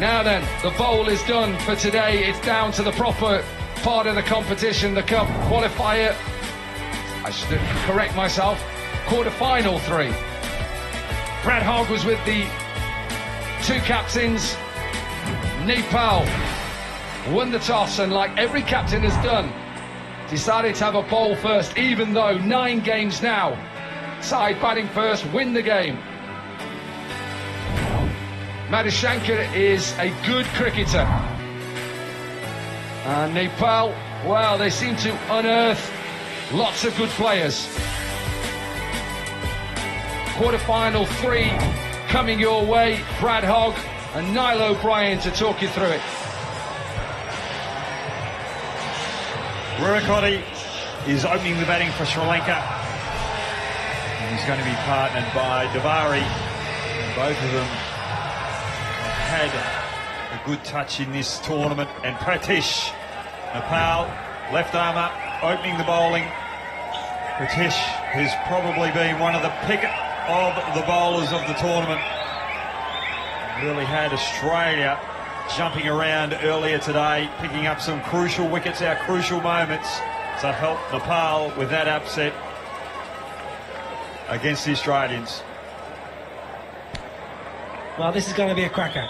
Now then, the bowl is done for today. It's down to the proper part of the competition, the cup qualifier. I should correct myself. Quarter-final 3. Brad Hogg was with the 2 captains. Nepal won the toss, and like every captain has done, decided to have a bowl first, even though 9 games now. Side batting first, win the game. Madhushankar is a good cricketer. And Nepal, well, they seem to unearth lots of good players. Quarter-final 3 coming your way. Brad Hogg and Niall O'Brien to talk you through it. Rurakoti is opening the batting for Sri Lanka. And he's going to be partnered by Davari. Both of them had a good touch in this tournament. And Pratish, Nepal, left arm up, opening the bowling. Pratish has probably been one of the pick of the bowlers of the tournament. Really had Australia jumping around earlier today, picking up some crucial wickets, our crucial moments to help Nepal with that upset against the Australians. Well, this is going to be a cracker.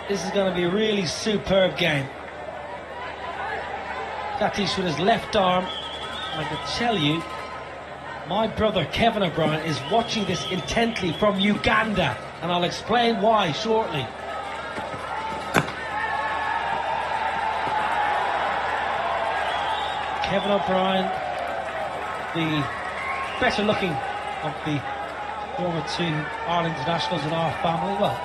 This is going to be a really superb game. Pratish with his left arm. I can tell you, my brother Kevin O'Brien is watching this intently from Uganda, and I'll explain why shortly. Kevin O'Brien, the better looking of the former 2 Ireland internationals in our family. Well,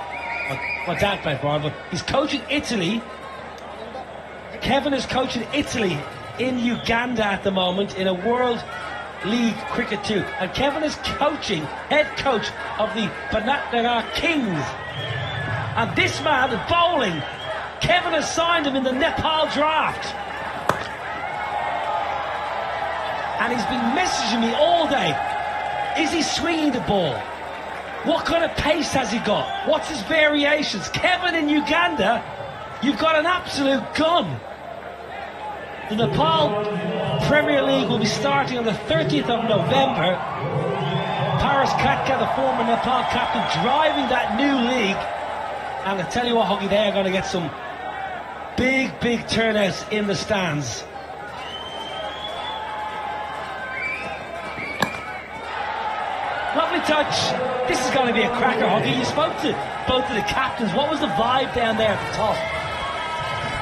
my dad played for Ireland, but he's coaching Italy. Kevin is coaching Italy in Uganda at the moment in a World League Cricket 2. And Kevin is coaching, head coach of the Banatnagar Kings. And this man is bowling. Kevin has signed him in the Nepal draft. And he's been messaging me all day. Is he swinging the ball? What kind of pace has he got? What's his variations? Kevin in Uganda, you've got an absolute gun. The Nepal Premier League will be starting on the 30th of November. Paras Katka, the former Nepal captain, driving that new league. And I tell you what, Huggy, they are going to get some big turnouts in the stands. Lovely touch. This is going to be a cracker, Huggy. You spoke to both of the captains. What was the vibe down there at the top?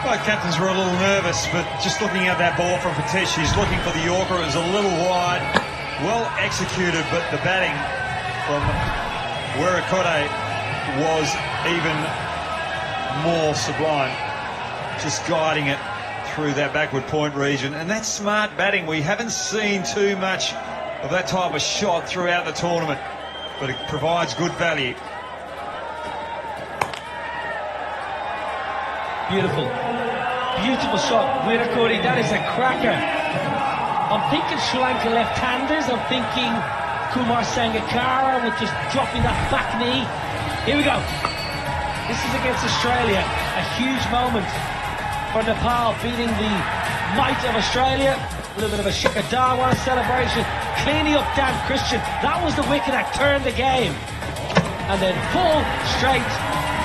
Both captains were a little nervous, but just looking at that ball from Pratish, he's looking for the Yorker. It was a little wide, well executed, but the batting from Rurakoti was even more sublime, just guiding it through that backward point region. And that's smart batting. We haven't seen too much of that type of shot throughout the tournament, but it provides good value. Beautiful shot, Rurakoti. That is a cracker. I'm thinking Sri Lanka left-handers. I'm thinking Kumar Sangakkara with just dropping that back knee. Here we go. This is against Australia. A huge moment for Nepal, beating the might of Australia. A little bit of a Shikhar Dhawan celebration. Cleaning up Dan Christian. That was the wicket that turned the game. And then full straight.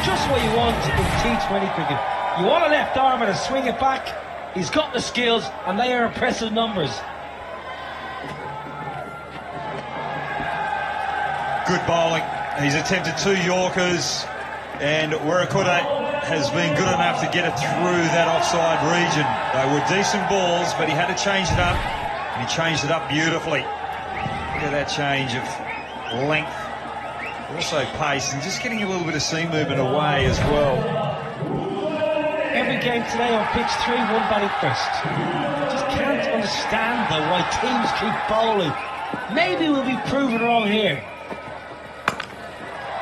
Just what you want in T20 cricket. You want a left armer to swing it back. He's got the skills, and they are impressive numbers. Good bowling. He's attempted 2 Yorkers, and Rurakoti has been good enough to get it through that offside region. They were decent balls, but he had to change it up, and he changed it up beautifully. Look at that change of length, also pace, and just getting a little bit of seam movement away as well. Every game today on pitch 3, one batting first. Just can't understand though why teams keep bowling. Maybe we'll be proven wrong here.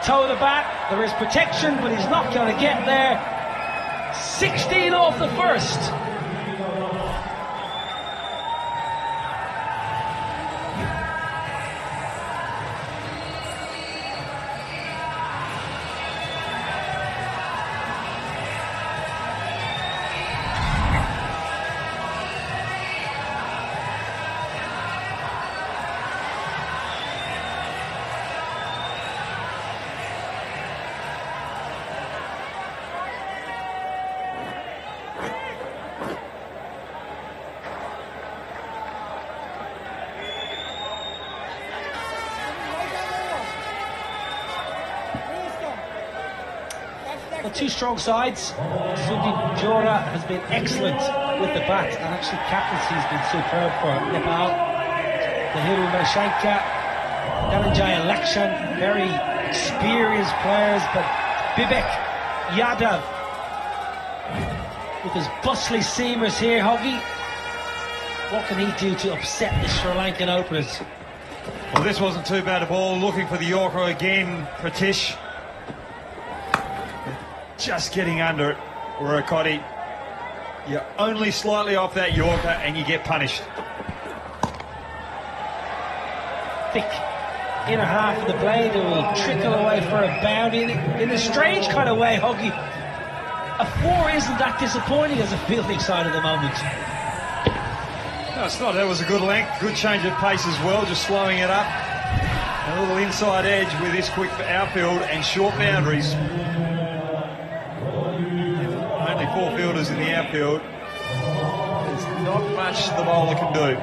Toe the bat, there is protection, but he's not going to get there. 16 off the first. the two strong sides. Sundi Jora has been excellent with the bat, and actually captaincy has been superb for Nepal. Tahiru Mashanka, Dhananjay and Lakshan, very experienced players, but Bibek Yadav with his bustly seamers here, Hoggy. What can he do to upset the Sri Lankan openers? Well, this wasn't too bad a ball. Looking for the Yorker again, Pratish. Just getting under it, Urakoti. You're only slightly off that Yorker and you get punished. Thick inner half of the blade, it will trickle away for a boundary in a strange kind of way, Hoggy. A 4 isn't that disappointing as a fielding side at the moment. No, it's not. That was a good length, good change of pace as well, just slowing it up. A little inside edge with this quick outfield and short boundaries. Only 4 fielders in the outfield. There's not much the bowler can do.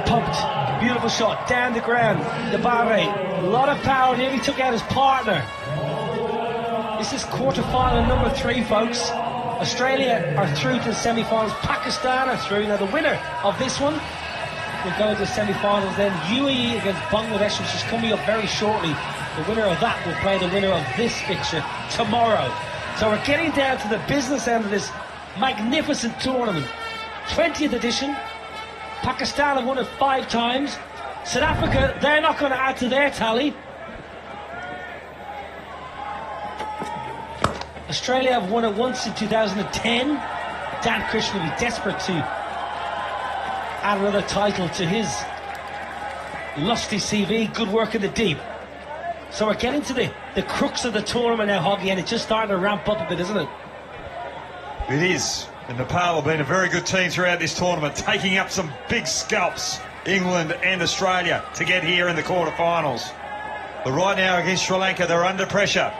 Pumped, beautiful shot, down the ground. Dabare, a lot of power, nearly took out his partner. This is quarter-final number 3, folks. Australia are through to the semi-finals. Pakistan are through. Now the winner of this one will go to the semi-finals. Then UAE against Bangladesh, which is coming up very shortly. The winner of that will play the winner of this fixture tomorrow. So we're getting down to the business end of this magnificent tournament. 20th edition. Pakistan have won it 5 times. South Africa, they're not going to add to their tally. Australia have won it once in 2010. Dan Christian will be desperate to add another title to his lusty CV. Good work in the deep. So we're getting to the crux of the tournament now, Hoggy, and it's just starting to ramp up a bit, isn't it? It is. And Nepal have been a very good team throughout this tournament, taking up some big scalps, England and Australia, to get here in the quarterfinals. But right now against Sri Lanka, they're under pressure.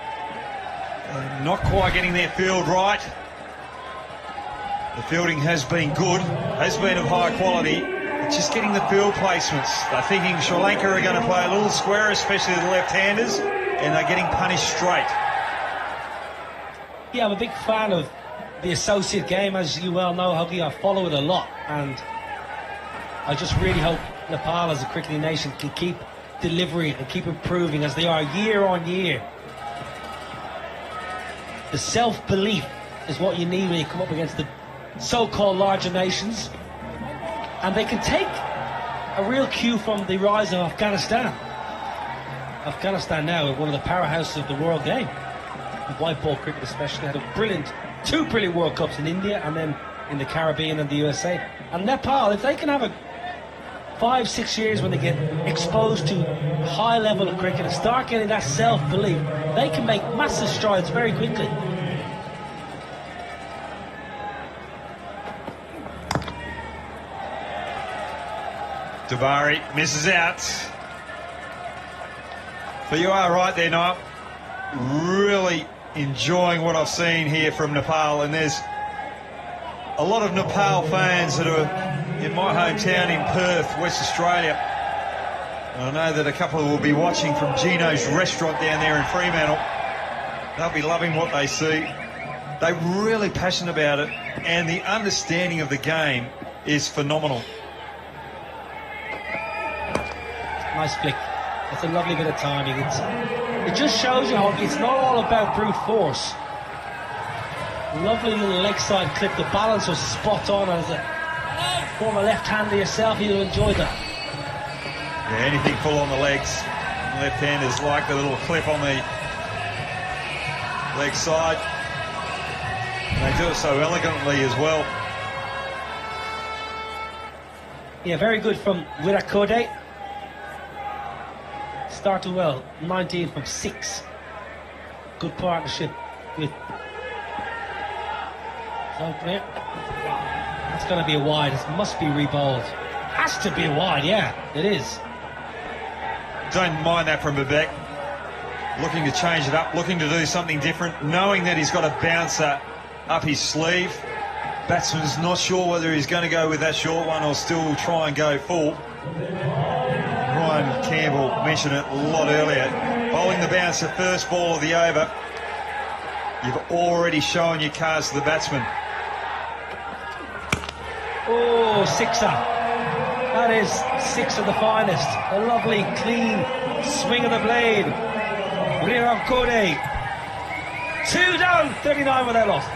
Not quite getting their field right. The fielding has been good, has been of high quality. But just getting the field placements. They're thinking Sri Lanka are going to play a little square, especially the left-handers, and they're getting punished straight. Yeah, I'm a big fan of the associate game, as you well know, Huggy. I follow it a lot, and I just really hope Nepal as a cricketing nation can keep delivering and keep improving as they are year on year. The self-belief is what you need when you come up against the so-called larger nations, and they can take a real cue from the rise of Afghanistan. Afghanistan now are one of the powerhouses of the world game. White ball cricket especially had a two brilliant World Cups in India and then in the Caribbean and the USA. And Nepal, if they can have a 5-6 years when they get exposed to a high level of cricket and start getting that self-belief, they can make massive strides very quickly. Dabari misses out. But you are right there, Niall. Really enjoying what I've seen here from Nepal, and there's a lot of Nepal fans that are in my hometown in Perth, West Australia. And I know that a couple will be watching from Gino's restaurant down there in Fremantle. They'll be loving what they see. They're really passionate about it, and the understanding of the game is phenomenal. Nice flick. That's a lovely bit of timing. It just shows you, Hoggy, it's not all about brute force. Lovely little leg side clip. The balance was spot on. As a former left-hander yourself, you'll enjoy that. Yeah, anything full on the legs. Left-handers like the little clip on the leg side. And they do it so elegantly as well. Yeah, very good from Virakode. Started well, 19 from 6. Good partnership with opener. It's going to be a wide. It must be rebowled. Has to be a wide, yeah, it is. Don't mind that from Bebek. Looking to change it up, looking to do something different, knowing that he's got a bouncer up his sleeve. Batsman's not sure whether he's going to go with that short one or still try and go full. Right Simon Campbell mentioned it a lot earlier. Bowling the bounce, the first ball of the over. You've already shown your cards to the batsman. Oh, sixer. That is six of the finest. A lovely, clean swing of the blade. Riram Kode. 2 down, 39 without loss.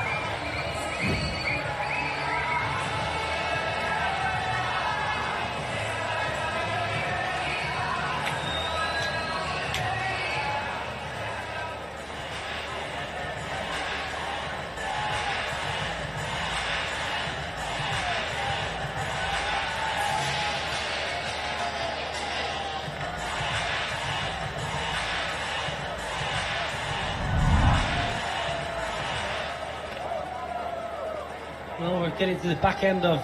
Well, we're getting to the back end of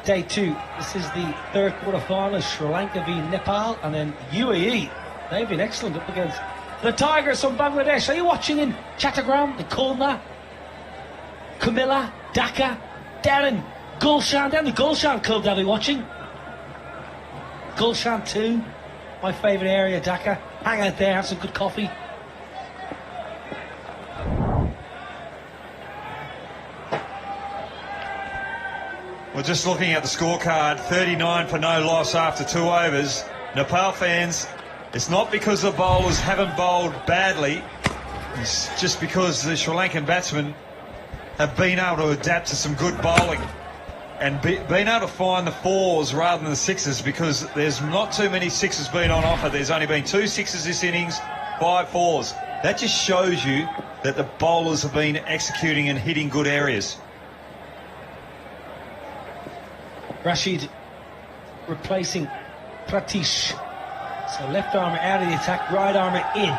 day 2. This is the third quarter-final. Sri Lanka v Nepal, and then UAE. They've been excellent up against the Tigers from Bangladesh. Are you watching in Chattogram, in Khulna, Kumilla, Dhaka, down in Gulshan, down the Gulshan Club they'll be watching. Gulshan 2, my favourite area, Dhaka. Hang out there, have some good coffee. We're just looking at the scorecard, 39 for no loss after 2 overs. Nepal fans, it's not because the bowlers haven't bowled badly, it's just because the Sri Lankan batsmen have been able to adapt to some good bowling and been able to find the 4s rather than the 6s, because there's not too many 6s been on offer. There's only been 2 6s this innings, 5 4s. That just shows you that the bowlers have been executing and hitting good areas. Rashid replacing Pratish. So left armour out of the attack, right armour in.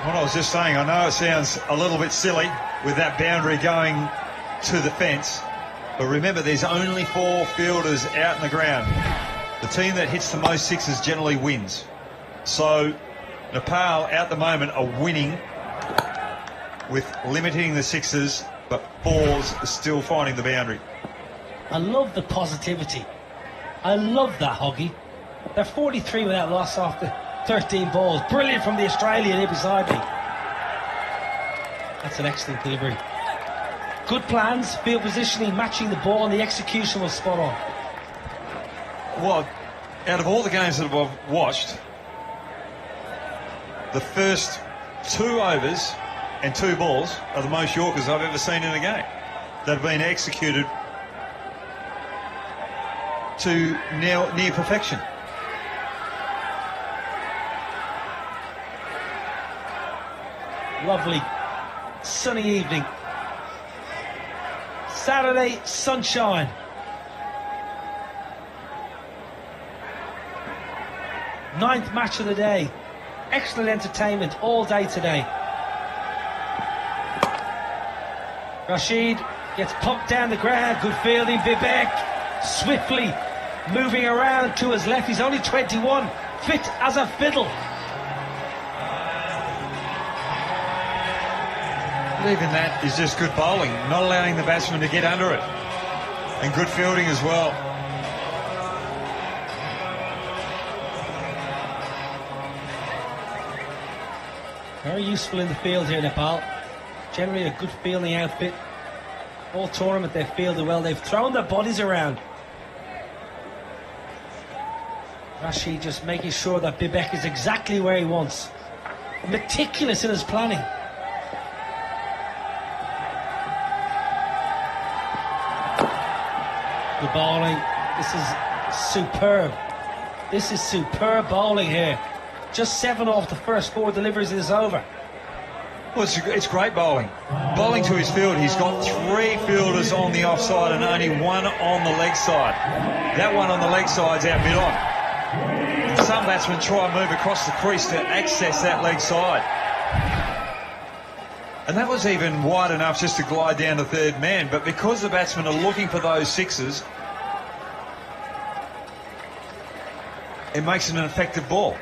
What I was just saying, I know it sounds a little bit silly with that boundary going to the fence, but remember there's only 4 fielders out in the ground. The team that hits the most 6s generally wins. So Nepal at the moment are winning with limiting the 6s, but 4s are still finding the boundary. I love the positivity. I love that, Hoggy. They're 43 without loss after 13 balls. Brilliant from the Australian here beside me. That's an excellent delivery. Good plans, field positioning, matching the ball, and the execution was spot on. Well, out of all the games that I've watched, the first 2 overs and 2 balls are the most Yorkers I've ever seen in a game. They've been executed to near perfection. Lovely sunny evening. Saturday sunshine. Ninth match of the day. Excellent entertainment all day today. Rashid gets pumped down the ground. Good fielding. Vivek swiftly moving around to his left. He's only 21. Fit as a fiddle. But even that is just good bowling, not allowing the batsman to get under it. And good fielding as well. Very useful in the field here, Nepal. Generally a good fielding outfit. All tournament they've fielded well. They've thrown their bodies around. Rashid just making sure that Bibek is exactly where he wants. Meticulous in his planning. Good bowling. This is superb. This is superb bowling here. Just 7 off the first 4 deliveries in this over. Well, it's great bowling. Bowling to his field, he's got 3 fielders on the offside and only 1 on the leg side. That one on the leg side's out mid-on. Some batsmen try and move across the crease to access that leg side. And that was even wide enough just to glide down to third man, but because the batsmen are looking for those 6s, it makes it an effective ball.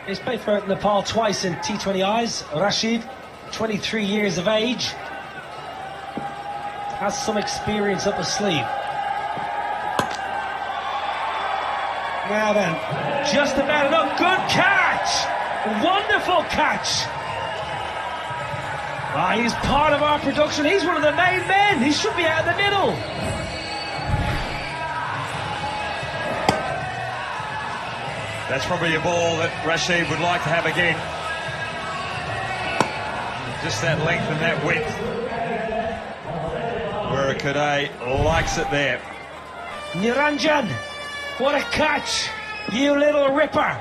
He's played for Nepal twice in T20Is. Rashid, 23 years of age, has some experience up his sleeve. Now then, just about enough. Good catch! Wonderful catch! He's part of our production. He's one of the main men. He should be out in the middle. That's probably a ball that Rashid would like to have again. Just that length and that width. Wurakode likes it there. Niranjan, what a catch, you little ripper.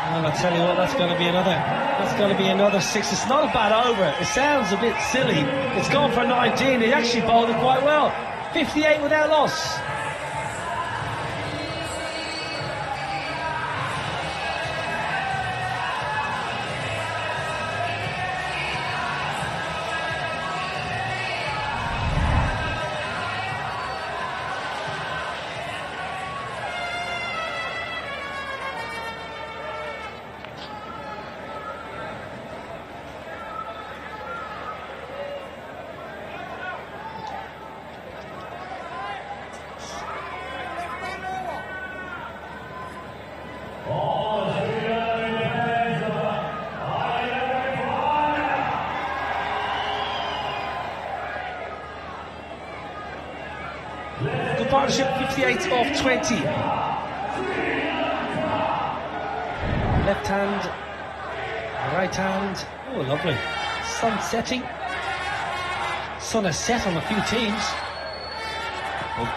Well, I tell you what, that's going to be another six. It's not a bad over. It sounds a bit silly. It's gone for 19. He actually bowled it quite well. 58 without loss. Good partnership, 58 off 20. Left hand, right hand. Oh, lovely. Sun setting. Sun has set on a few teams. Well,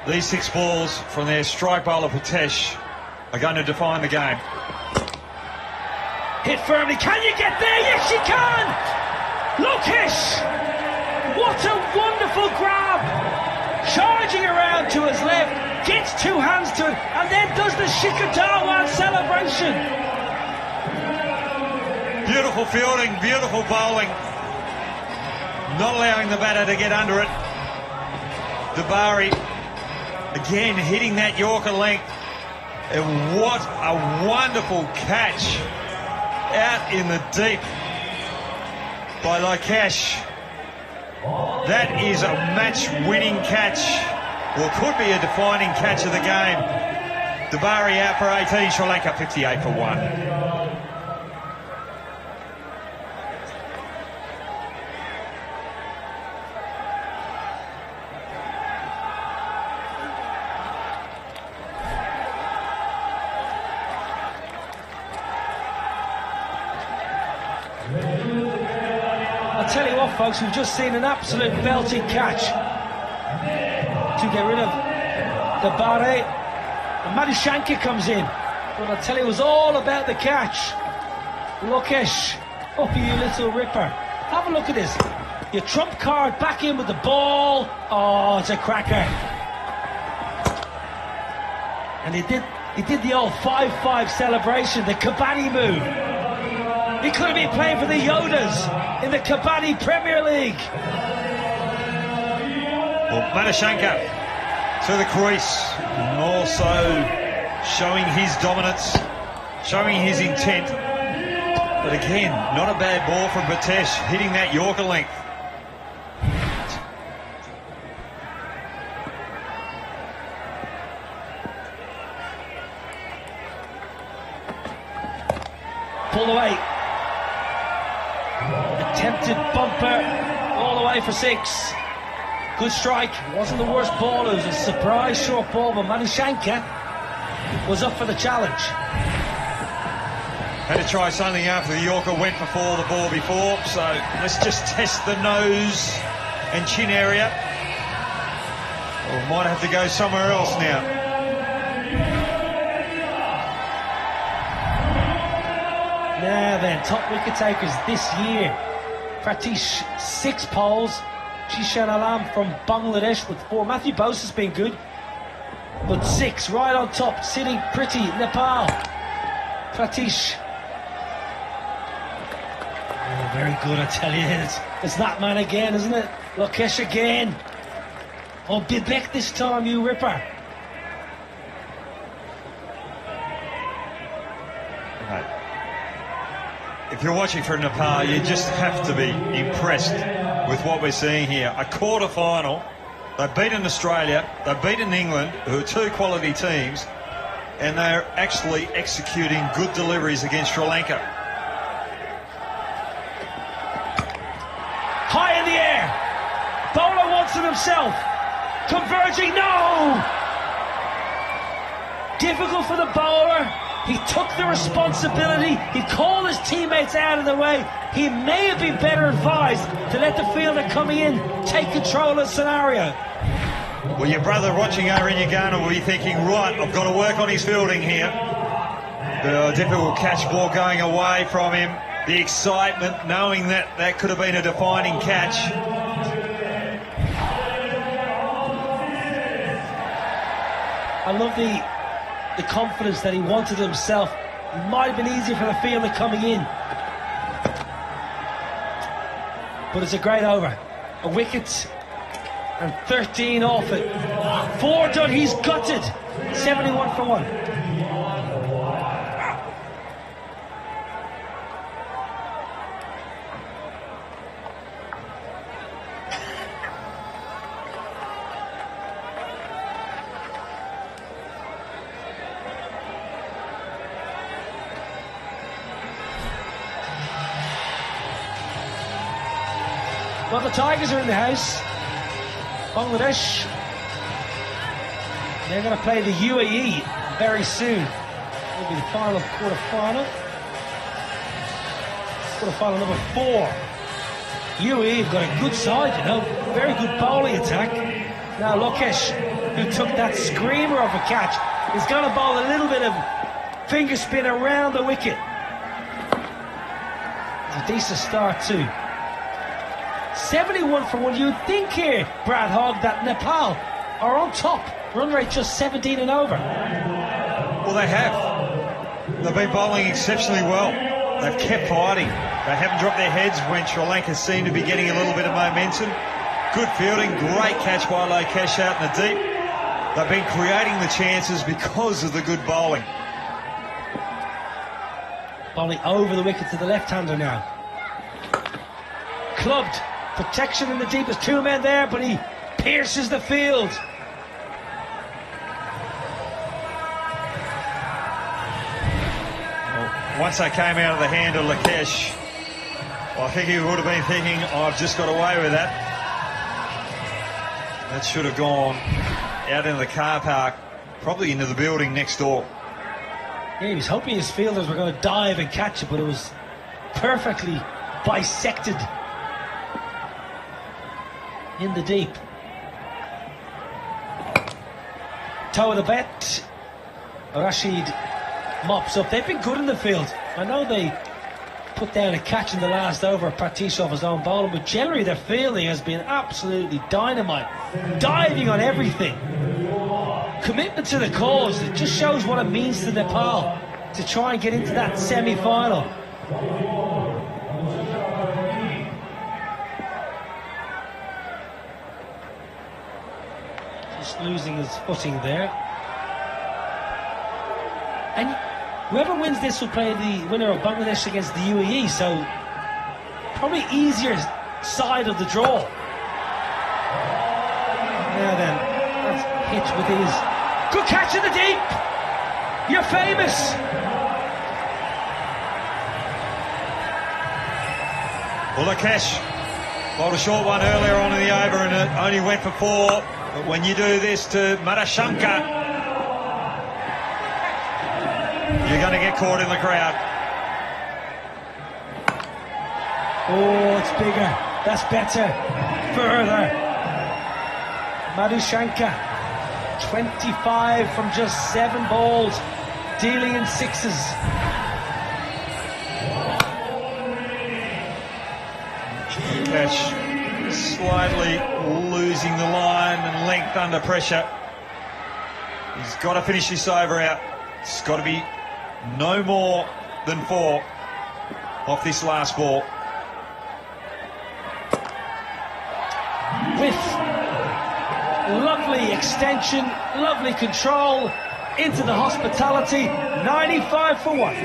these 6 balls from their strike bowler Patesh are going to define the game. Hit firmly. Can you get there? Yes, you can! Lokesh! What a wonderful grab! Charging around to his left, gets 2 hands to it, and then does the Shikadawan celebration. Beautiful fielding, beautiful bowling. Not allowing the batter to get under it. Dabari again hitting that Yorker length. And what a wonderful catch out in the deep by Lokesh. That is a match-winning catch, or could be a defining catch of the game. Dabari out for 18, Sri Lanka 58 for 1. I'll tell you what, folks, we've just seen an absolute belting catch to get rid of the Bare. And Madhushanka comes in. But I'll tell you, it was all about the catch. Lokesh, oh, you little ripper. Have a look at this. Your trump card back in with the ball. Oh, it's a cracker. And he did the old 5-5 celebration, the Kabaddi move. He could have been playing for the Yodas in the Kabaddi Premier League. Well, Madhushanka to the crease, and also showing his dominance, showing his intent. But again, not a bad ball from Patesh, hitting that Yorker length. Pulled away. Attempted bumper all the way for 6. Good strike. Wasn't the worst ball. It was a surprise short ball, but Madhushanka was up for the challenge. Had to try something after the Yorker went for 4 the ball before, so let's just test the nose and chin area. Or might have to go somewhere else now. Now then, top wicket takers this year. Pratish, 6 poles. Jishan Alam from Bangladesh with 4. Matthew Bose has been good, but 6 right on top, sitting pretty. Nepal. Pratish. Oh, very good, I tell you. It's that man again, isn't it? Lokesh again. Oh, Bibek this time, you ripper. If you're watching from Nepal, you just have to be impressed with what we're seeing here. A quarter-final. They've beaten Australia, they've beaten England, who are two quality teams, and they're actually executing good deliveries against Sri Lanka. High in the air. Bowler wants it himself. Converging, no! Difficult for the bowler. He took the responsibility. He called his teammates out of the way. He may have been better advised to let the fielder coming in take control of the scenario. Well, your brother watching over in Uganda will be thinking, right, I've got to work on his fielding here. The difficult catch ball going away from him. The excitement, knowing that that could have been a defining catch. I love the confidence that he wanted himself. It might have been easier for the fielder coming in. But it's a great over. A wicket and 13 off it. 4 done, he's gutted. 71 for 1. Well, the Tigers are in the house. Bangladesh. They're going to play the UAE very soon. It'll be the final quarter-final. Quarter-final number 4. UAE have got a good side, you know. Very good bowling attack. Now Lokesh, who took that screamer of a catch, is going to bowl a little bit of finger spin around the wicket. It's a decent start too. 71 for 1. You'd think here, Brad Hogg, that Nepal are on top. Run rate just 17 and over. Well, they have. They've been bowling exceptionally well. They've kept fighting. They haven't dropped their heads when Sri Lanka seemed to be getting a little bit of momentum. Good fielding, great catch by Lokesh out in the deep. They've been creating the chances because of the good bowling. Bowling over the wicket to the left-hander now. Clubbed. Protection in the deep. There's 2 men there, but he pierces the field. Well, once they came out of the hand of Lokesh, I think he would have been thinking, oh, I've just got away with that. That should have gone out into the car park, probably into the building next door. Yeah, he was hoping his fielders were going to dive and catch it, but it was perfectly bisected in the deep. Toe of the bet. Rashid mops up. They've been good in the field. I know they put down a catch in the last over, Pratish off his own bowling, but generally their fielding has been absolutely dynamite. Diving on everything. Commitment to the cause. It just shows what it means to Nepal to try and get into that semi-final. Losing his footing there. And whoever wins this will play the winner of Bangladesh against the UAE, so probably easier side of the draw. Now then, that's hit with his good catch in the deep. You're famous. Well, Lokesh bowled a short one earlier on in the over and it only went for 4. But when you do this to Madashankar, you're going to get caught in the crowd. Oh, it's bigger. That's better. Further. Madushankar, 25 from just 7 balls, dealing in 6s. Catch. Slightly losing the line and length under pressure. He's got to finish this over out. It's got to be no more than 4 off this last ball. With lovely extension, lovely control into the hospitality. 95 for 1.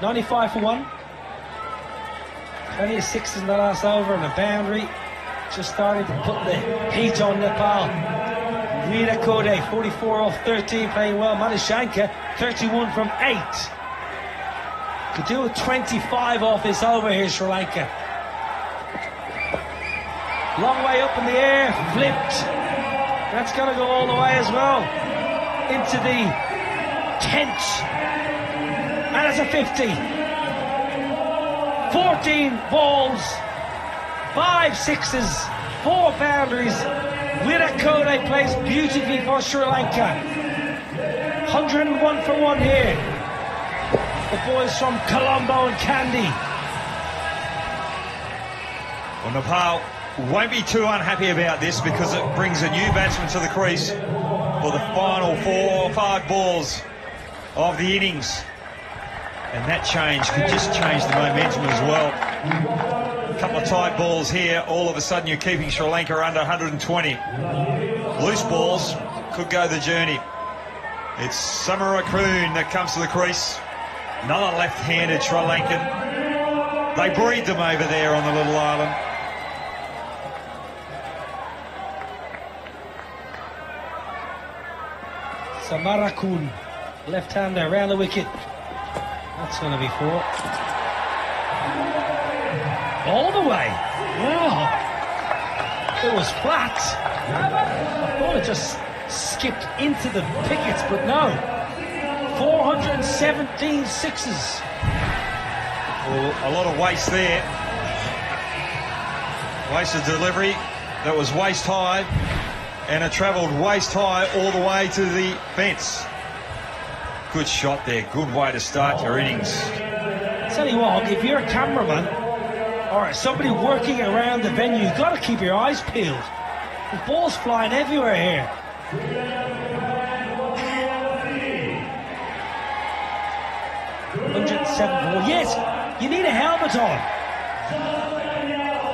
$95 for one. Plenty of sixes in the last over, and a boundary just starting to put the heat on Nepal. Rita Kode, 44 off 13, playing well. Manishanka, 31 from 8. Could do a 25 off this over here, Sri Lanka. Long way up in the air, flipped. That's going to go all the way as well. Into the tent. And it's a 50. 14 balls, 5 sixes, 4 boundaries. Virakode plays beautifully for Sri Lanka. 101 for one here. The boys from Colombo and Kandy. Well, Nepal won't be too unhappy about this because it brings a new batsman to the crease for the final 4 or 5 balls of the innings. And that change could just change the momentum as well. A couple of tight balls here, all of a sudden you're keeping Sri Lanka under 120. Loose balls could go the journey. It's Samarakun that comes to the crease. Another left-handed Sri Lankan. They breed them over there on the little island. Samarakun, left-hander around the wicket. That's going to be 4. All the way. Wow. It was flat. I thought it just skipped into the pickets, but no. 417 sixes. Well, a lot of waste there. Waste of delivery. That was waist high. And it travelled waist high all the way to the fence. Good shot there. Good way to start your innings. Tell you what, if you're a cameraman or somebody working around the venue, you've got to keep your eyes peeled. The ball's flying everywhere here. $107. Yes, you need a helmet on.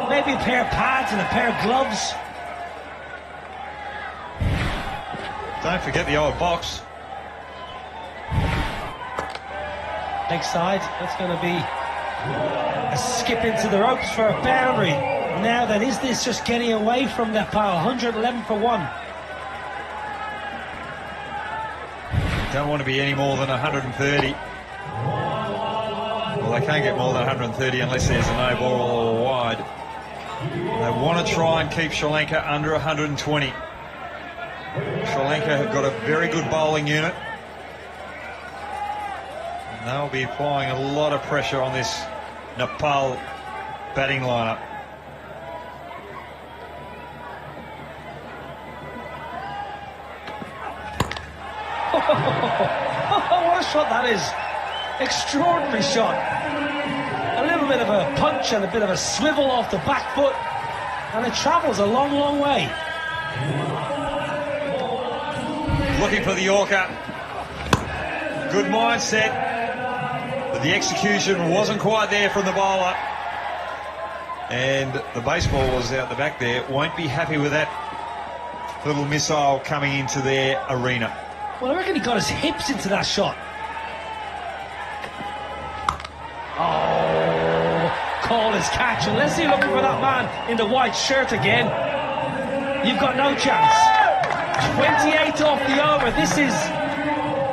Maybe a pair of pads and a pair of gloves. Don't forget the old box. Leg side, that's going to be a skip into the ropes for a boundary. Now then, is this just getting away from Nepal? 111 for one. Don't want to be any more than 130. Well, they can't get more than 130 unless there's a no ball or wide. They want to try and keep Sri Lanka under 120. Sri Lanka have got a very good bowling unit. They'll be applying a lot of pressure on this Nepal batting lineup. What a shot that is. Extraordinary shot. A little bit of a punch and a bit of a swivel off the back foot, and it travels a long, long way. Looking for the Yorker. Good mindset. But the execution wasn't quite there from the bowler. And the baseballers out the back there won't be happy with that little missile coming into their arena. Well, I reckon he got his hips into that shot. Oh, call his catch. Unless you're looking for that man in the white shirt again, you've got no chance. 28 off the over. This is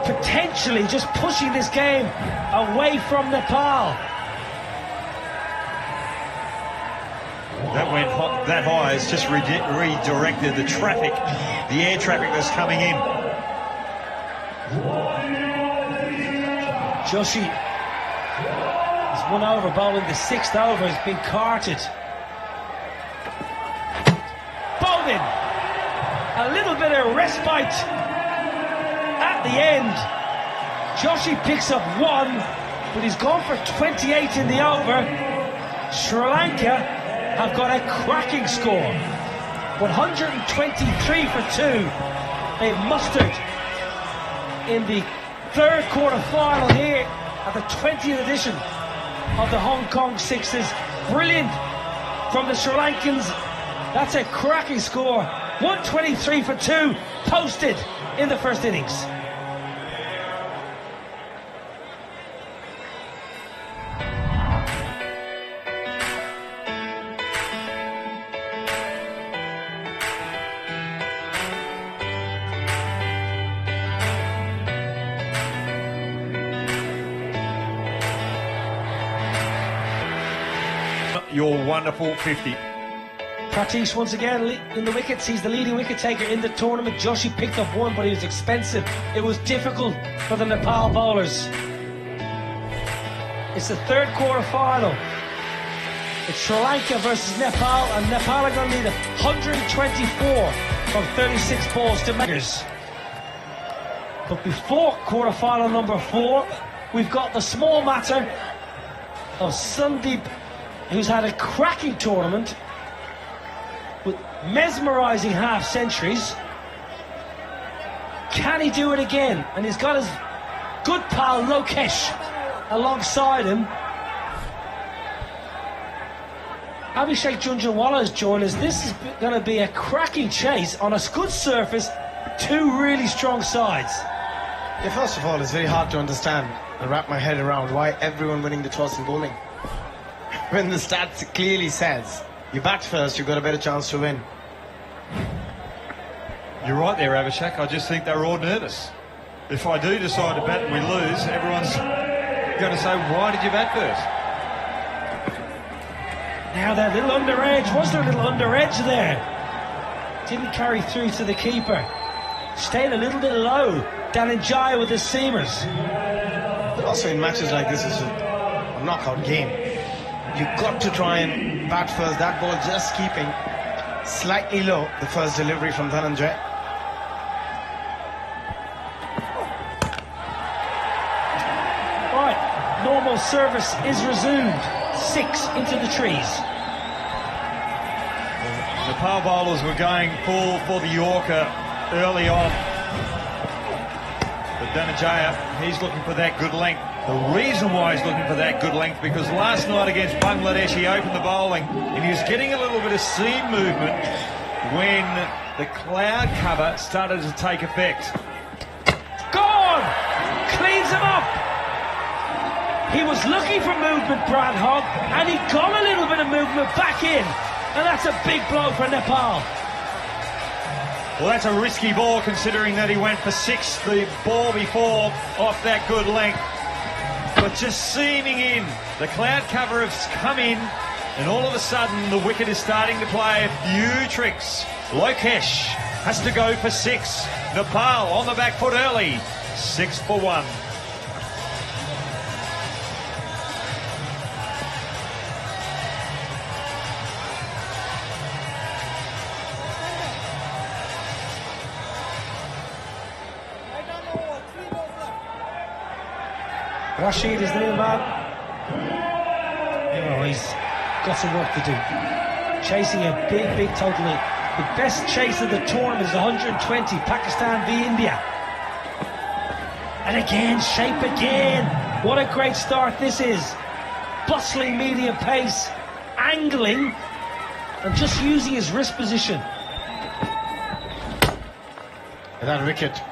potentially just pushing this game away from Nepal. That went that high. It's just redirected the traffic, the air traffic that's coming in. Joshi has one over, bowling the 6th over, has been carted. Bowling! A little bit of respite at the end. Joshi picks up 1, but he's gone for 28 in the over. Sri Lanka have got a cracking score. 123 for 2. They've mustered in the third quarter final here at the 20th edition of the Hong Kong Sixes. Brilliant from the Sri Lankans. That's a cracking score. 123 for 2 posted in the first innings. Your wonderful 50. Pratesh once again in the wickets. He's the leading wicket taker in the tournament. Joshi picked up one, but he was expensive. It was difficult for the Nepal bowlers. It's the third quarter final. It's Sri Lanka versus Nepal, and Nepal are going to need 124 from 36 balls to makers. But before quarter final number 4, we've got the small matter of Sandeep, who's had a cracking tournament with mesmerising half centuries. Can he do it again? And he's got his good pal Lokesh alongside him. Abhishek Junjunwala has joined us. This is going to be a cracking chase on a good surface. Two really strong sides. Yeah, first of all, it's very hard to understand and wrap my head around why everyone winning the toss in bowling. When the stats clearly says you bat first, you've got a better chance to win. You're right there, Abhishek. I just think they're all nervous. If I do decide to bat and we lose, everyone's going to say, why did you bat first? Now that little under edge, was there a little under edge there? Didn't carry through to the keeper. Stayed a little bit low. Dhananjaya with the seamers. But also in matches like this, it's a knockout game. You've got to try and bat first. That ball just keeping slightly low, the first delivery from Dhananjaya. Right, normal service is resumed. 6 into the trees. The Nepal bowlers were going full for the Yorker early on. But Dhananjaya, he's looking for that good length. The reason why he's looking for that good length, because last night against Bangladesh he opened the bowling and he was getting a little bit of seam movement when the cloud cover started to take effect. Gone! Cleans him up! He was looking for movement, Brad Hogg, and he got a little bit of movement back in, and that's a big blow for Nepal. Well, that's a risky ball considering that he went for 6 the ball before off that good length. But just seaming in, the cloud cover has come in, and all of a sudden the wicket is starting to play a few tricks. Lokesh has to go for 6. Nepal on the back foot early, 6 for 1. Rashid is the new man. Oh, he's got some work to do. Chasing a big total. The best chase of the tournament is 120. Pakistan v India. And again, shape again. What a great start this is. Bustling medium pace, angling, and just using his wrist position. And that wicket,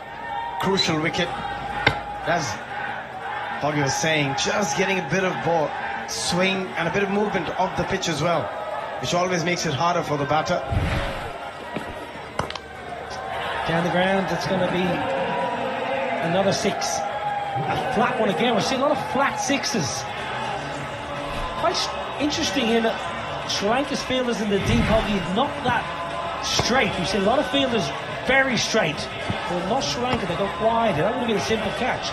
crucial wicket. That's Bobby was saying, just getting a bit of ball swing and a bit of movement off the pitch as well, which always makes it harder for the batter. Down the ground, it's going to be another 6. A flat one again. We're seeing a lot of flat 6s. Quite interesting here that Sri Lanka's fielders in the deep hoggy not that straight. We've seen a lot of fielders very straight. But not Sri Lanka, they go wide. That would have been a simple catch.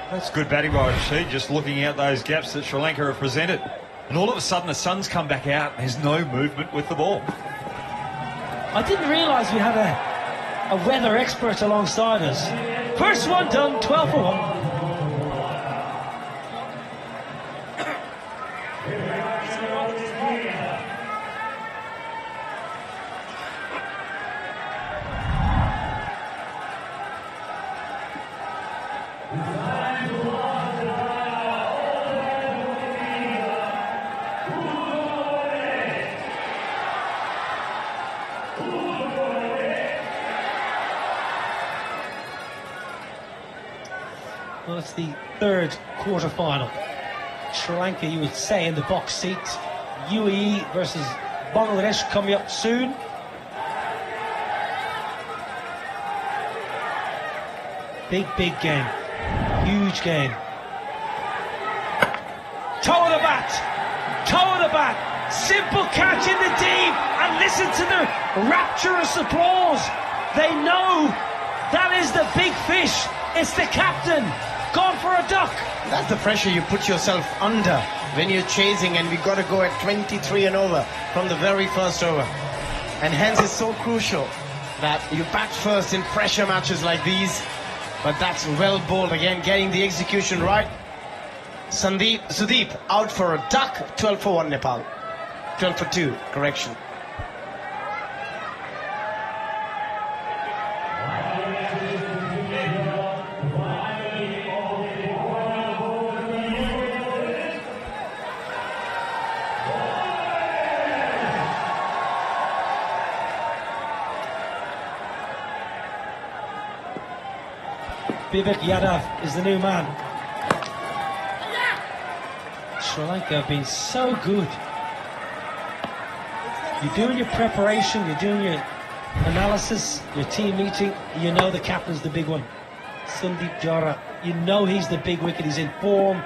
That's good batting by Rashid, just looking out those gaps that Sri Lanka have presented. And all of a sudden the sun's come back out and there's no movement with the ball. I didn't realise we had a weather expert alongside us. First one done, 12 for 1. Well, it's the third quarter-final. Sri Lanka, you would say, in the box seat. UAE versus Bangladesh coming up soon. Big game. Huge game. Toe of the bat. Simple catch in the deep. And listen to the rapturous applause. They know that is the big fish. It's the captain. Gone for a duck. That's the pressure you put yourself under when you're chasing, and we got to go at 23 and over from the very first over. And hence it's so crucial that you bat first in pressure matches like these. But that's well bowled again, getting the execution right. Sudeep out for a duck. 12 for 1 Nepal. 12 for 2, correction. Vivek Yadav is the new man. Sri Lanka have been so good. You're doing your preparation, you're doing your analysis, your team meeting, you know the captain's the big one. Sandeep Jara, you know he's the big wicket, he's in form.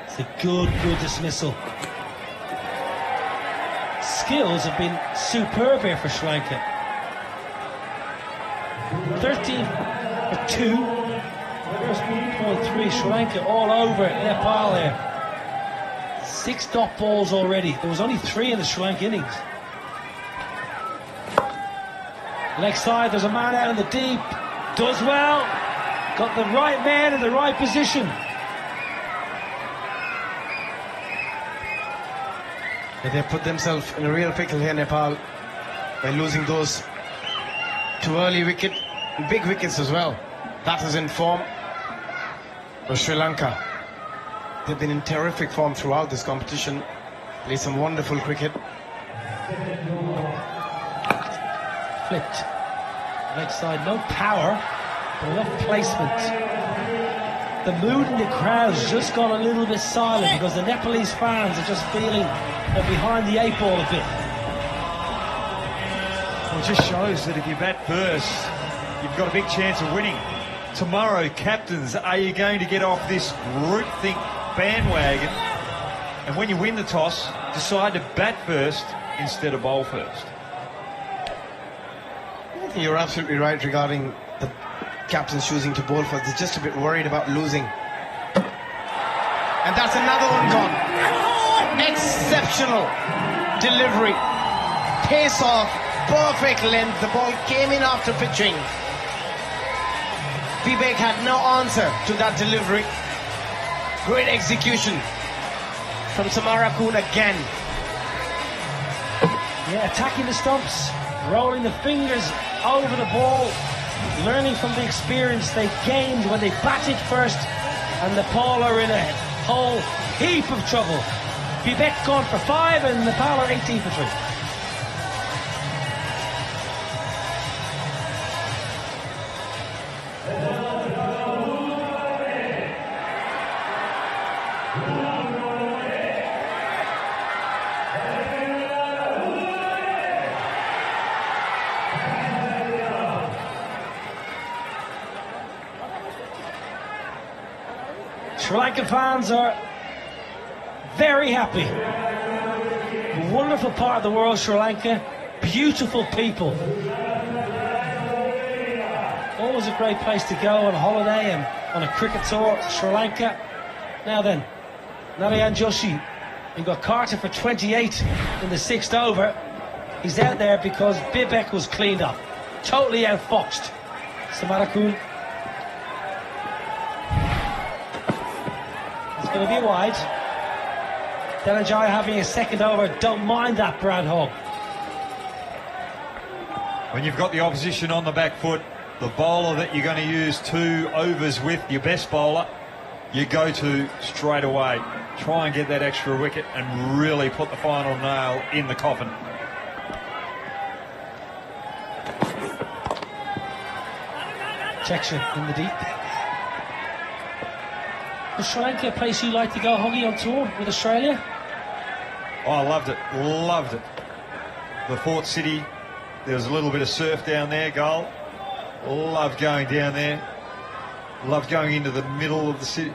It's a good dismissal. Skills have been superb here for Sri Lanka. 13 for 2. There's 1.3. Sri Lanka all over Nepal there. 6 dot balls already. There was only 3 in the Sri Lanka innings. Leg side, there's a man out in the deep. Does well. Got the right man in the right position. But they put themselves in a real pickle here, Nepal, by losing those 2 early wickets, big wickets as well. That is in form for Sri Lanka. They've been in terrific form throughout this competition. Played some wonderful cricket. Flipped. Leg side, no power, but enough placement. The mood in the crowd's just gone a little bit silent because the Nepalese fans are just feeling they're behind the 8 ball a bit. Well, it just shows that if you bat first, you've got a big chance of winning. Tomorrow, captains, are you going to get off this groupthink bandwagon? And when you win the toss, decide to bat first instead of bowl first. I think you're absolutely right regarding the captains choosing to bowl first. They're just a bit worried about losing. And that's another one gone. Exceptional delivery. Pace off, perfect length. The ball came in after pitching. Vivek had no answer to that delivery. Great execution from Samarakun again. Yeah, attacking the stumps, rolling the fingers over the ball, learning from the experience they gained when they batted first, and Nepal are in a whole heap of trouble. Vivek gone for 5 and Nepal are 18 for 3. Sri Lankan fans are very happy. A wonderful part of the world, Sri Lanka. Beautiful people. Always a great place to go on holiday and on a cricket tour. Sri Lanka. Now then, Narayan Joshi. He got Carter for 28 in the 6th over. He's out there because Vivek was cleaned up. Totally outfoxed. Samarakun. It's going to be wide. Denajai having a second over. Don't mind that, Brad Hogg. When you've got the opposition on the back foot, the bowler that you're going to use 2 overs with, your best bowler, you go to straight away. Try and get that extra wicket and really put the final nail in the coffin. Protection in the deep. Was Sri Lanka a place you like to go, Hoggy, on tour with Australia? Oh, I loved it. Loved it. The Fort City, there was a little bit of surf down there, Goal. Loved going down there. Loved going into the middle of the city,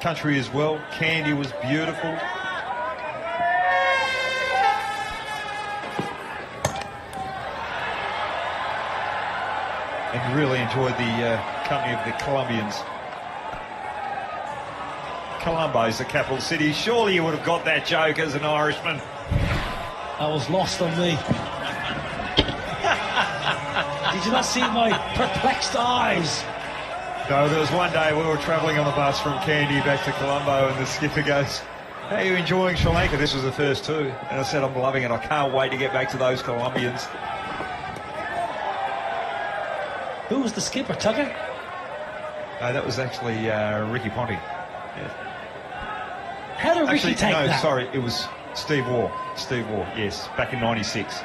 country as well. Kandy was beautiful. And really enjoyed the company of the Colombians. Colombo is the capital city. Surely you would have got that joke as an Irishman. That was lost on me. Did you not see my perplexed eyes? No, there was one day we were travelling on the bus from Kandy back to Colombo, and the skipper goes, "How are you enjoying Sri Lanka?" This was the first 2. And I said, "I'm loving it. I can't wait to get back to those Colombians." Who was the skipper, Tugger? No, that was actually Ricky Ponting. Yeah. How did Ricky Actually, take no, that? sorry, it was Steve Waugh. Steve Waugh, yes, back in '96.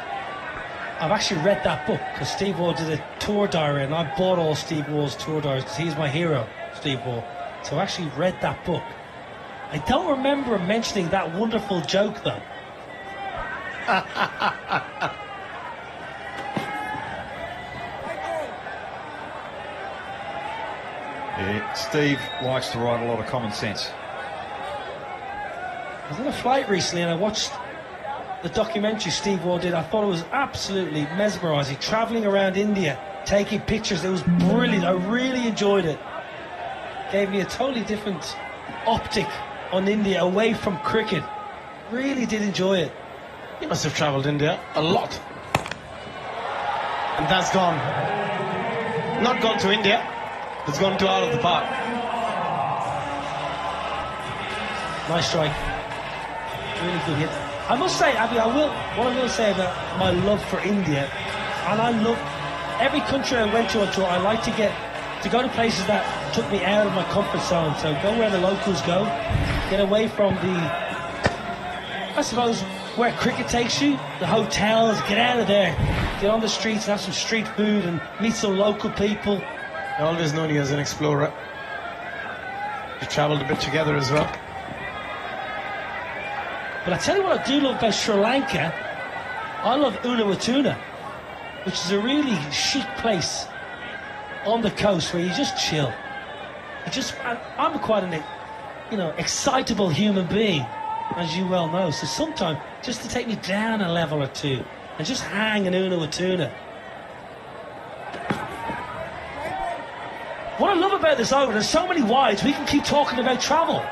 I've actually read that book because Steve Waugh did a tour diary, and I bought all Steve Waugh's tour diaries because he's my hero, Steve Waugh. So I actually read that book. I don't remember him mentioning that wonderful joke, though. Yeah, Steve likes to write a lot of common sense. I was on a flight recently and I watched the documentary Steve Waugh did. I thought it was absolutely mesmerising. Travelling around India, taking pictures. It was brilliant. I really enjoyed it. Gave me a totally different optic on India away from cricket. Really did enjoy it. He must have travelled India a lot. And that's gone. Not gone to India. It's gone to out of the park. Nice strike. Really good hit. I must say, Abby, what I will say about my love for India, and I love every country I went to on tour, I like to go to places that took me out of my comfort zone. So go where the locals go, get away from I suppose, where cricket takes you, the hotels, get out of there. Get on the streets and have some street food and meet some local people. I always known you as an explorer. You travelled a bit together as well. But I tell you what I do love about Sri Lanka, I love Uluwatuna, which is a really chic place on the coast where you just chill. I'm quite an, excitable human being, as you well know. So sometimes just to take me down a level or two and just hang in Uluwatuna. What I love about this over, there's so many wides, we can keep talking about travel.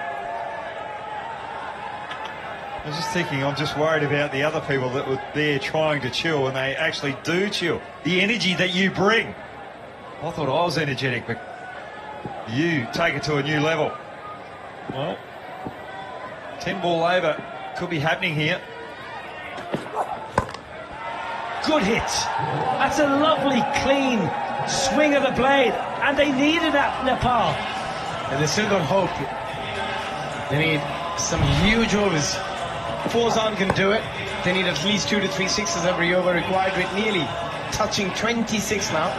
I was just thinking, I'm just worried about the other people that were there trying to chill, and they actually do chill. The energy that you bring. I thought I was energetic, but you take it to a new level. Well, 10 ball over could be happening here. Good hit. That's a lovely, clean swing of the blade, and they needed that, Nepal. And they still got hope. They need some huge overs. Fozan can do it. They need at least 2 to 3 sixes every over required, with nearly touching 26 now.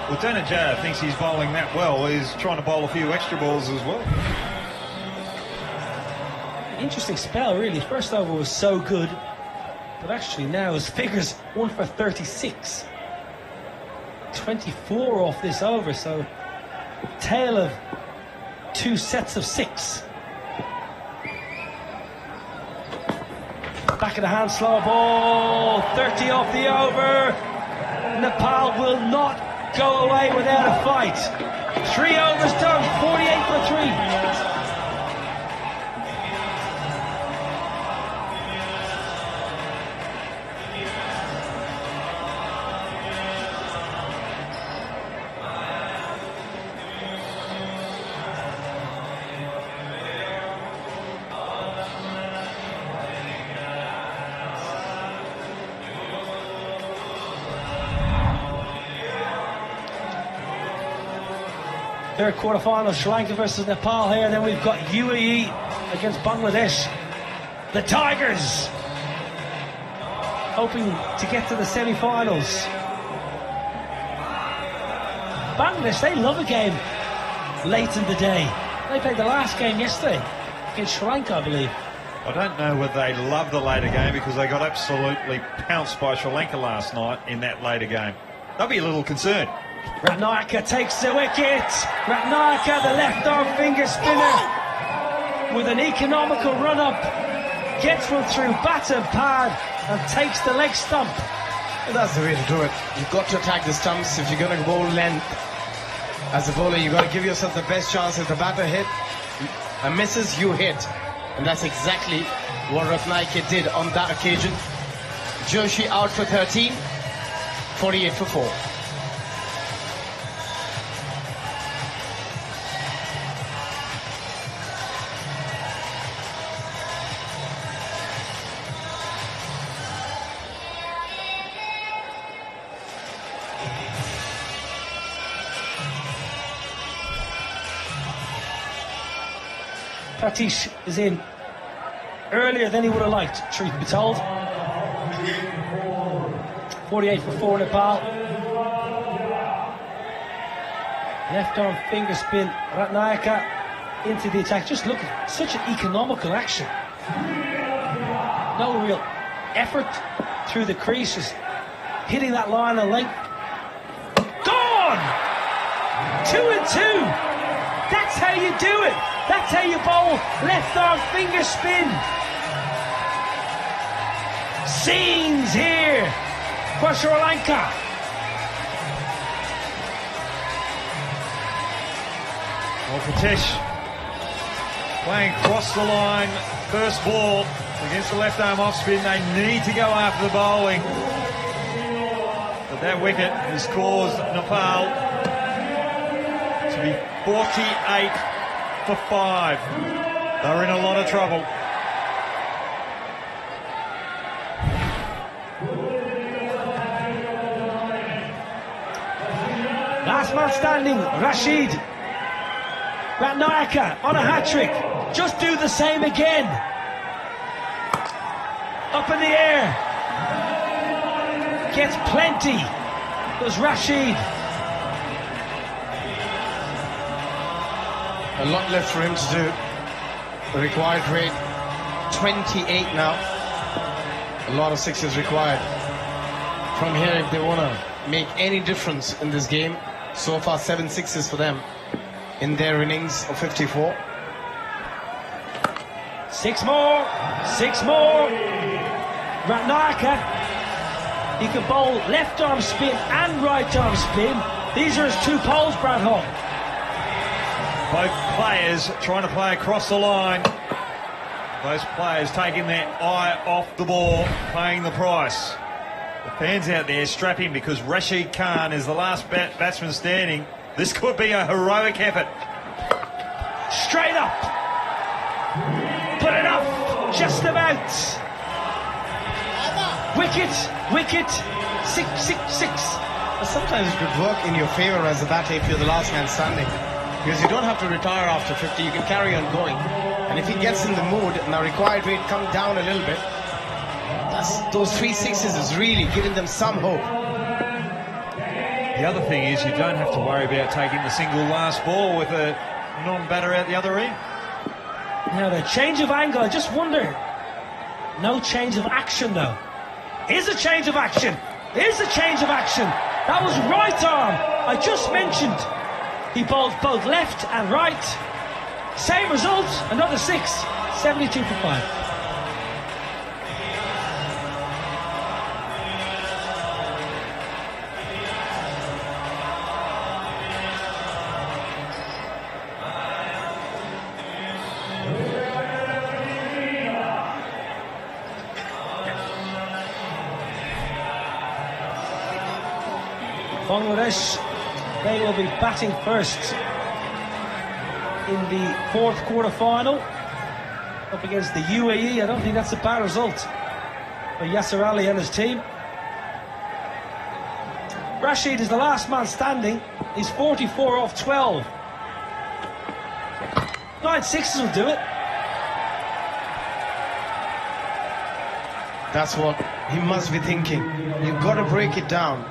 Well, Denajai thinks he's bowling that well. He's trying to bowl a few extra balls as well. Interesting spell, really. First over was so good, but actually now his figures 1 for 36. 24 off this over, so tail of 2 sets of 6. Back of the hand, slow ball, 30 off the over. Nepal will not go away without a fight. 3 overs done, 48 for 3. Third quarter-final, Sri Lanka versus Nepal here. Then we've got UAE against Bangladesh. The Tigers hoping to get to the semi-finals. Bangladesh, they love a game late in the day. They played the last game yesterday against Sri Lanka, I believe. I don't know whether they love the later game because they got absolutely pounced by Sri Lanka last night in that later game. They'll be a little concerned. Ratnayaka takes the wicket. Ratnayaka, the left arm finger spinner, with an economical run up, gets one through bat and pad and takes the leg stump. Well, that's the way to do it. You've got to attack the stumps. If you're going to bowl length as a bowler, you've got to give yourself the best chance. If the batter hit and misses, you hit. And that's exactly what Ratnayaka did on that occasion. Joshi out for 13, 48 for 4. Pratish is in earlier than he would have liked, truth be told. 48 for 4 Nepal. Left arm finger spin, Ratnayaka into the attack. Just look at such an economical action. No real effort through the creases. Hitting that line of length. Gone! 2 and 2. That's how you do it. That's how you bowl. Left arm finger spin. Scenes here for Sri Lanka. Well, Pratish playing across the line. First ball against the left arm off spin. They need to go after the bowling. But that wicket has caused Nepal to be 48 for 5. They're in a lot of trouble. Last man standing, Rashid. Ratnayaka on a hat-trick. Just do the same again. Up in the air. Gets plenty. Does Rashid. A lot left for him to do. The required rate 28 now. A lot of sixes required from here if they want to make any difference in this game. So far 7 sixes for them in their innings of 54. 6 more. 6 more. Ratnayaka. He can bowl left arm spin and right arm spin. These are his 2 poles, Brad Hall. Both players trying to play across the line. Those players taking their eye off the ball, paying the price. The fans out there strapping because Rashid Khan is the last batsman standing. This could be a heroic effort. Straight up. Put it up. Just about. Wicket. Wicket. 6, 6, 6. Sometimes it could work in your favour as a batter if you're the last man standing. Because you don't have to retire after 50, you can carry on going. And if he gets in the mood and the required rate comes down a little bit, those 3 sixes is really giving them some hope. The other thing is you don't have to worry about taking the single last ball with a non-batter out the other end. Now the change of angle, I just wonder. No change of action though. Here's a change of action. Here's a change of action. That was right arm. I just mentioned. He bowled both left and right. Same result, another 6. 72 for 5. Bangladesh, they will be batting first in the 4th quarter-final up against the UAE. I don't think that's a bad result for Yasser Ali and his team. Rashid is the last man standing. He's 44 off 12. 9 sixes will do it. That's what he must be thinking. You've got to break it down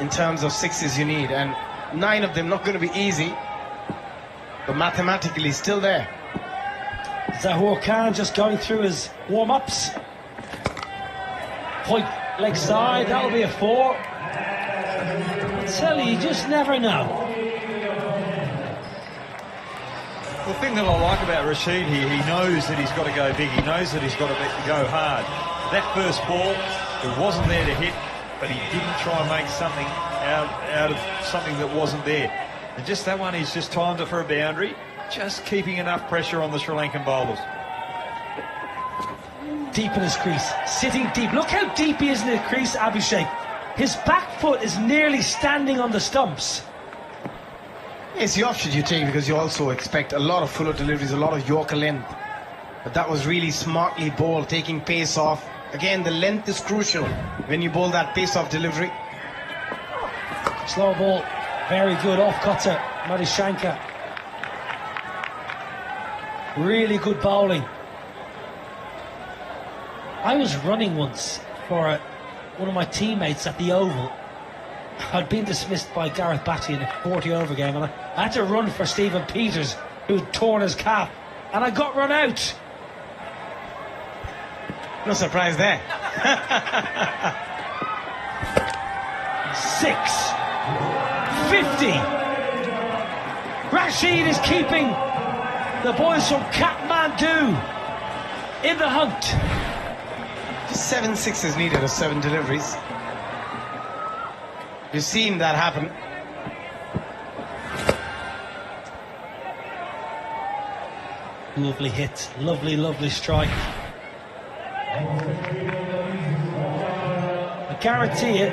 in terms of sixes you need, and 9 of them not going to be easy, but mathematically still there. Zahor Khan just going through his warm-ups. Point leg side, that'll be a 4. I tell you, you just never know. The thing that I like about Rashid here, he knows that he's got to go big. He knows that he's got to go hard. That first ball, it wasn't there to hit, but he didn't try and make something out of something that wasn't there. And just that one, he's just timed it for a boundary, just keeping enough pressure on the Sri Lankan bowlers. Deep in his crease, sitting deep. Look how deep he is in the crease, Abhishek. His back foot is nearly standing on the stumps. It's the option you take because you also expect a lot of fuller deliveries, a lot of Yorker length. But that was really smartly bowled, taking pace off. Again, the length is crucial when you bowl that pace-off delivery. Slow ball, very good off cutter, Madhishankar. Really good bowling. I was running once for one of my teammates at the Oval. I'd been dismissed by Gareth Batty in a 40-over game, and I had to run for Stephen Peters, who'd torn his calf, and I got run out. No surprise there. 50. Rashid is keeping the boys from Kathmandu in the hunt. Just 7 sixes needed or 7 deliveries. You've seen that happen. Lovely hit, lovely strike. I guarantee it,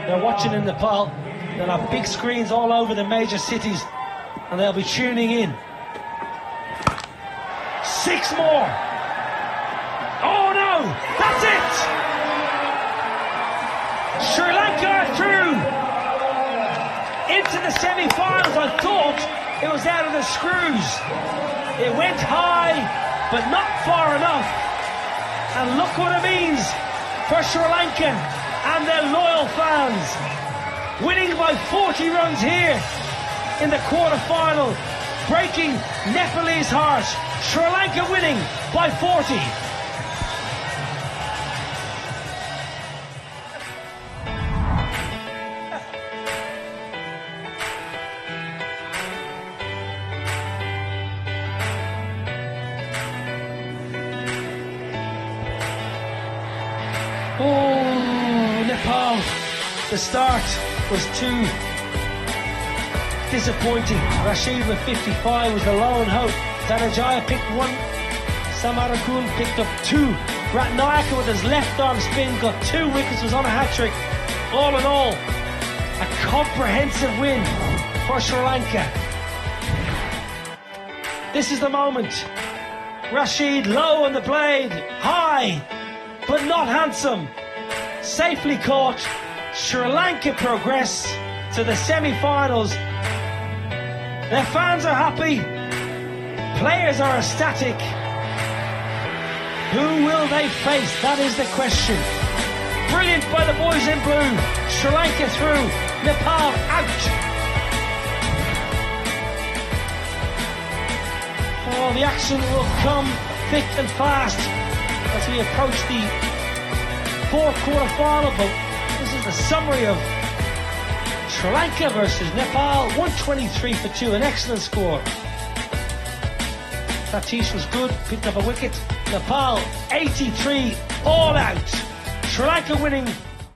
they're watching in Nepal. They'll have big screens all over the major cities, and they'll be tuning in. 6 more. Oh no, that's it. Sri Lanka are through into the semi-finals. I thought it was out of the screws. It went high, but not far enough. And look what it means for Sri Lanka and their loyal fans. Winning by 40 runs here in the quarter-final, breaking Nepalese hearts. Sri Lanka winning by 40. Oh, Nepal. The start was too disappointing. Rashid with 55 was the lone hope. Dhananjaya picked 1. Samarakul picked up 2. Ratnayaka with his left arm spin got 2 wickets, was on a hat-trick. All in all, a comprehensive win for Sri Lanka. This is the moment. Rashid low on the blade, high, but not handsome. Safely caught. Sri Lanka progress to the semi-finals. Their fans are happy. Players are ecstatic. Who will they face? That is the question. Brilliant by the boys in blue. Sri Lanka through. Nepal out. Oh, the action will come thick and fast as we approach the 4th quarter final, but this is the summary of Sri Lanka versus Nepal. 123 for 2, an excellent score. Satish was good, picked up a wicket. Nepal 83, all out. Sri Lanka winning